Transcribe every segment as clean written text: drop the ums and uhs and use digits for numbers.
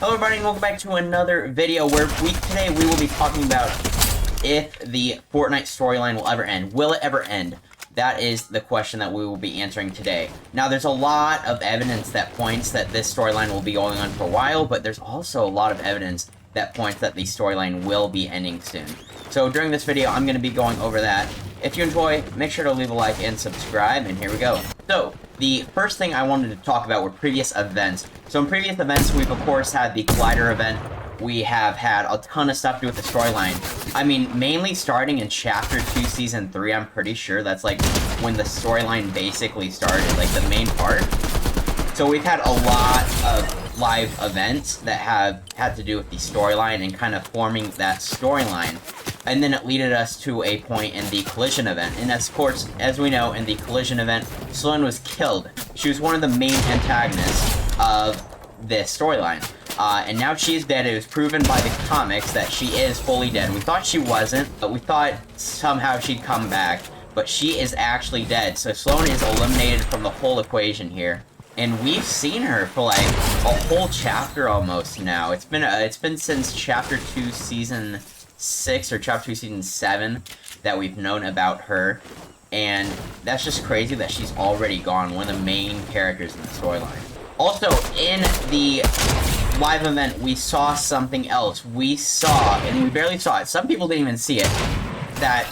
Hello everybody and welcome back to another video where today we will be talking about if the Fortnite storyline will ever end. Will it ever end? That is the question that we will be answering today. Now there's a lot of evidence that points that this storyline will be going on for a while, but there's also a lot of evidence that points that the storyline will be ending soon. So during this video I'm going to be going over that. If you enjoy, make sure to leave a like and subscribe, and here we go. So, the first thing I wanted to talk about were previous events. So in previous events, we've of course had the Collider event. We have had a ton of stuff to do with the storyline. I mean, mainly starting in Chapter 2, Season 3, I'm pretty sure that's like when the storyline basically started, like the main part. So we've had a lot of live events that have had to do with the storyline and kind of forming that storyline. And then it led us to a point in the Collision event. And of course, as we know, in the Collision event, Sloan was killed. She was one of the main antagonists of this storyline. And now she is dead. It was proven by the comics that she is fully dead. We thought she wasn't, but we thought somehow she'd come back. But she is actually dead. So Sloan is eliminated from the whole equation here. And we've seen her for like a whole chapter almost now. It's been since Chapter 2, Season 6 or Chapter 2, Season 7 that we've known about her. And that's just crazy that she's already gone, one of the main characters in the storyline. Also, in the live event, we saw something else. We saw, and we barely saw it, some people didn't even see it, that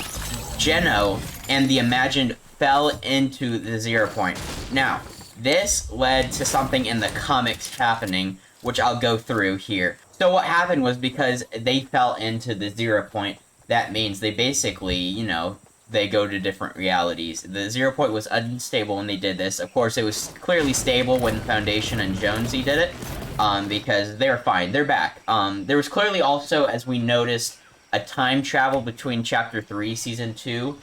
Geno and the Imagined fell into the 0 point. Now, this led to something in the comics happening, which I'll go through here. So what happened was because they fell into the 0 point, that means they basically, you know, they go to different realities. The 0 point was unstable when they did this. Of course, it was clearly stable when Foundation and Jonesy did it, because they're fine. They're back. There was clearly also, as we noticed, a time travel between Chapter 3, Season 2,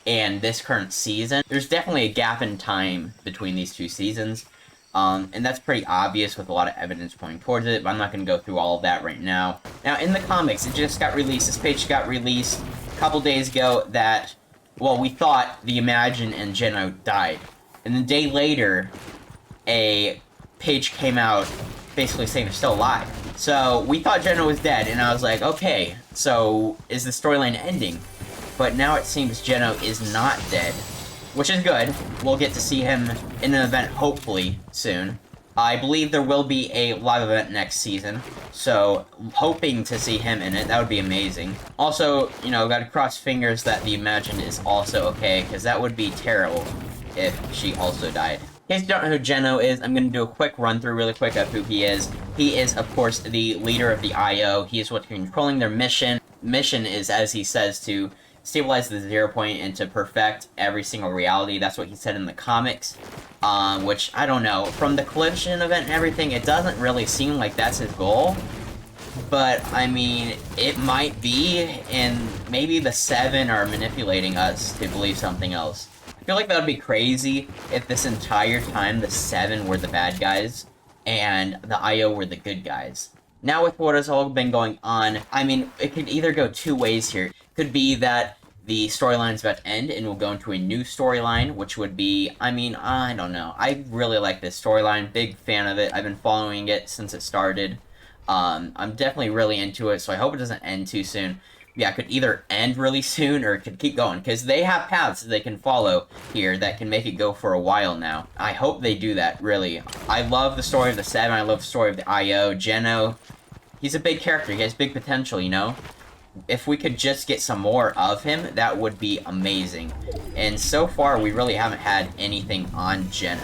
and this current season. There's definitely a gap in time between these two seasons. And that's pretty obvious with a lot of evidence pointing towards it, but I'm not going to go through all of that right now. Now, in the comics, it just got released. This page got released a couple days ago that, well, we thought the Imagine and Geno died. And the day later, a page came out basically saying they're still alive. So, we thought Geno was dead, and I was like, okay, so is the storyline ending? But now it seems Geno is not dead, which is good. We'll get to see him in an event, hopefully, soon. I believe there will be a live event next season, so hoping to see him in it. That would be amazing. Also, you know, gotta cross fingers that the Imagined is also okay, because that would be terrible if she also died. In case you don't know who Geno is, I'm going to do a quick run-through really quick of who he is. He is, of course, the leader of the IO. He is what's controlling their mission. Mission is, as he says, to stabilize the 0 point and to perfect every single reality. That's what he said in the comics, which, I don't know. From the Collision event and everything, it doesn't really seem like that's his goal. But, I mean, it might be, and maybe the 7 are manipulating us to believe something else. I feel like that would be crazy if this entire time the 7 were the bad guys and the IO were the good guys. Now with what has all been going on, I mean, it could either go two ways here. It could be that the storyline is about to end and we'll go into a new storyline, which would be, I mean, I don't know. I really like this storyline, big fan of it. I've been following it since it started. I'm definitely really into it, so I hope it doesn't end too soon. Yeah, it could either end really soon or it could keep going, because they have paths they can follow here that can make it go for a while now. I hope they do that, really. I love the story of the 7, I love the story of the IO. Geno, he's a big character, he has big potential, you know? If we could just get some more of him, that would be amazing. And so far, we really haven't had anything on Geno,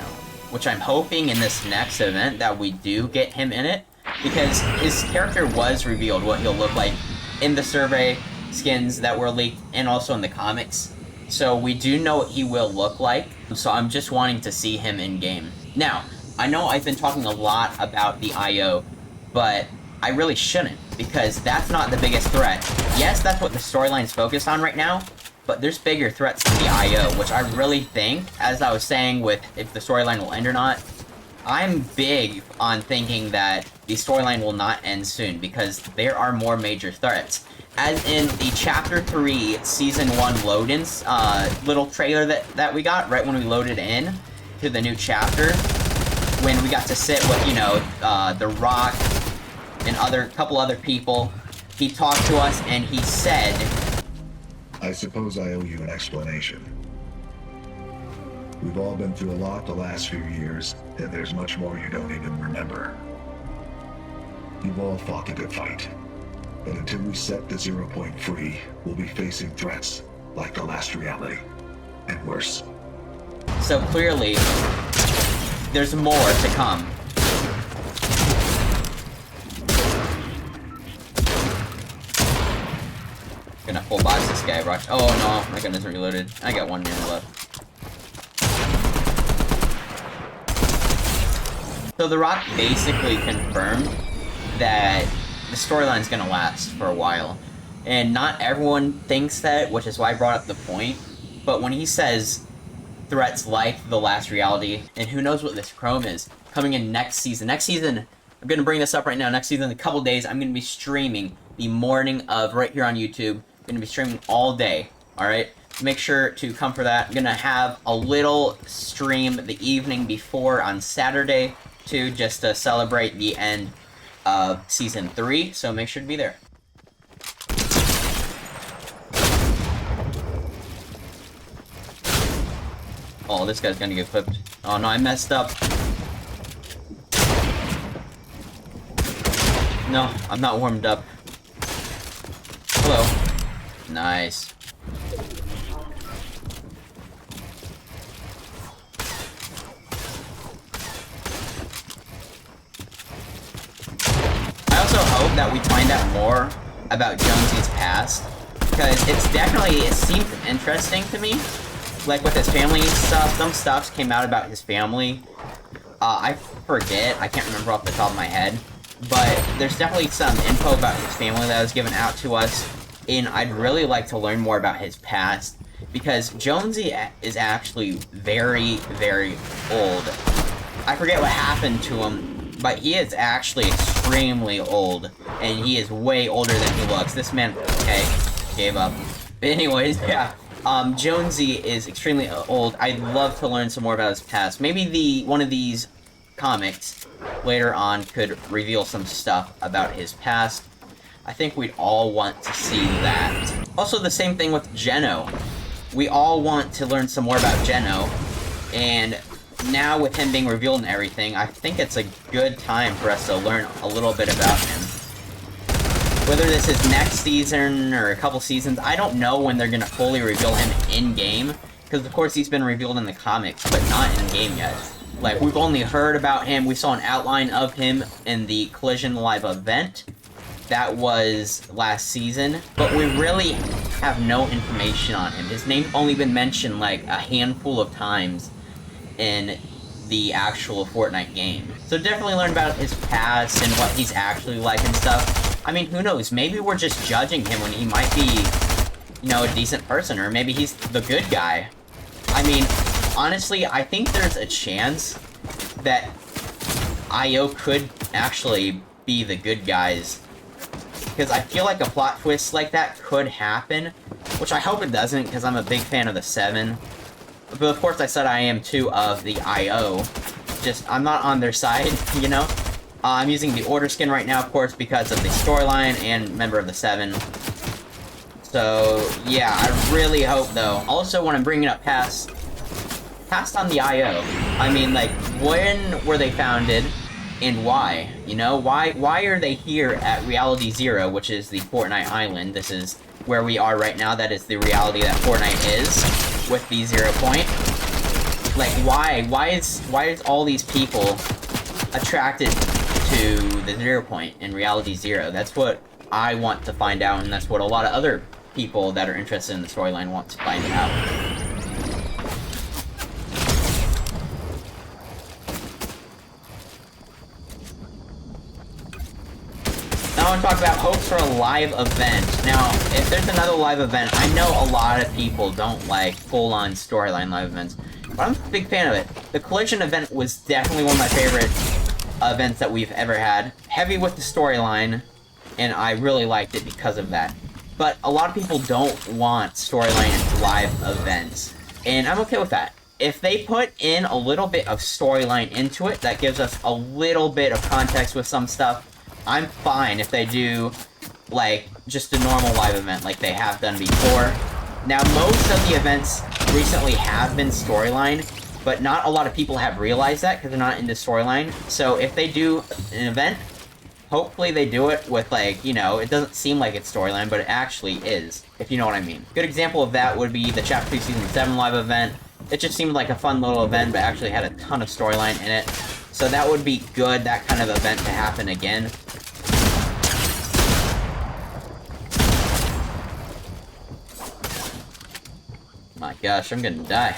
which I'm hoping in this next event that we do get him in it, because his character was revealed, what he'll look like in the survey skins that were leaked, and also in the comics. So we do know what he will look like, so I'm just wanting to see him in-game. Now, I know I've been talking a lot about the IO, but I really shouldn't, because that's not the biggest threat. Yes, that's what the storyline's focused on right now, but there's bigger threats than the IO, which I really think, as I was saying with if the storyline will end or not, I'm big on thinking that the storyline will not end soon, because there are more major threats. As in the Chapter 3 Season 1 load-ins, little trailer that we got right when we loaded in to the new chapter, when we got to sit with, you know, The Rock, and couple other people. He talked to us and he said, I suppose I owe you an explanation. We've all been through a lot the last few years, and there's much more you don't even remember. You've all fought a good fight, but until we set the 0 point free, we'll be facing threats like the last reality, and worse. So clearly, there's more to come. Gonna full box this guy, Rush. Oh no, my gun isn't reloaded. I got 1 minute left. So The Rock basically confirmed that the storyline's gonna last for a while. And not everyone thinks that, which is why I brought up the point. But when he says threats like the last reality, and who knows what this Chrome is, coming in next season. Next season, I'm gonna bring this up right now, next season, in a couple days, I'm gonna be streaming the morning of right here on YouTube. I'm gonna be streaming all day, alright? Make sure to come for that. I'm gonna have a little stream the evening before on Saturday, too, just to celebrate the end of Season 3, so make sure to be there. Oh, this guy's gonna get clipped. Oh no, I messed up. No, I'm not warmed up. Hello. Nice. I also hope that we find out more about Jonesy's past, because it seemed interesting to me. Like with his family stuff, some stuffs came out about his family. I forget, I can't remember off the top of my head, but there's definitely some info about his family that was given out to us, and I'd really like to learn more about his past, because Jonesy is actually very, very old. I forget what happened to him, but he is actually extremely old, and he is way older than he looks. This man, okay, gave up. But anyways, yeah. Jonesy is extremely old. I'd love to learn some more about his past. Maybe one of these comics later on could reveal some stuff about his past. I think we'd all want to see that. Also, the same thing with Geno. We all want to learn some more about Geno, and now with him being revealed and everything, I think it's a good time for us to learn a little bit about him. Whether this is next season or a couple seasons, I don't know when they're gonna fully reveal him in-game, because of course he's been revealed in the comics, but not in-game yet. Like, we've only heard about him, we saw an outline of him in the Collision Live event. That was last season, but we really have no information on him. His name's only been mentioned like a handful of times in the actual Fortnite game. So definitely learn about his past and what he's actually like and stuff. I mean, who knows? Maybe we're just judging him when he might be, you know, a decent person, or maybe he's the good guy. I mean, honestly, I think there's a chance that IO could actually be the good guys, because I feel like a plot twist like that could happen, which I hope it doesn't, because I'm a big fan of the 7. But of course I said I am too of the IO. Just, I'm not on their side, you know? I'm using the Order skin right now, of course, because of the storyline and member of the 7. So, yeah, I really hope, though. Also, when I'm bringing up past on the IO, I mean, like, when were they founded, and why? You know, why are they here at Reality Zero, which is the Fortnite island? This is where we are right now. That is the reality that Fortnite is, with the 0 point. Like, why? Why is all these people attracted to the 0 point in Reality Zero? That's what I want to find out, and that's what a lot of other people that are interested in the storyline want to find out. Now I want to talk about hopes for a live event. Now, if there's another live event, I know a lot of people don't like full-on storyline live events, but I'm a big fan of it. The Collision event was definitely one of my favorite events that we've ever had. Heavy with the storyline, and I really liked it because of that. But a lot of people don't want storyline live events, and I'm okay with that. If they put in a little bit of storyline into it, that gives us a little bit of context with some stuff, I'm fine if they do, like, just a normal live event like they have done before. Now, most of the events recently have been storyline, but not a lot of people have realized that because they're not into storyline. So if they do an event, hopefully they do it with, like, you know, it doesn't seem like it's storyline, but it actually is, if you know what I mean. Good example of that would be the Chapter 2 Season 7 live event. It just seemed like a fun little event, but actually had a ton of storyline in it. So that would be good, that kind of event to happen again. My gosh, I'm gonna die.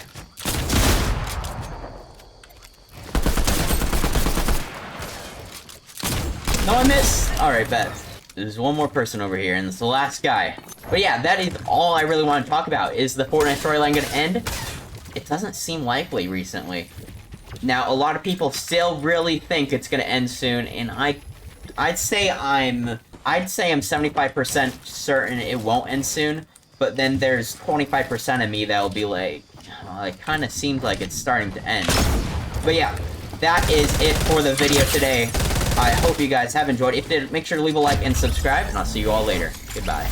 No, I missed! Alright, bet. There's one more person over here, and it's the last guy. But yeah, that is all I really want to talk about. Is the Fortnite storyline gonna end? It doesn't seem likely recently. Now, a lot of people still really think it's gonna end soon, and I'd say I'm 75% certain it won't end soon, but then there's 25% of me that'll be like, oh, it kind of seems like it's starting to end. But yeah, that is it for the video today. I hope you guys have enjoyed. If you did, make sure to leave a like and subscribe, and I'll see you all later. Goodbye.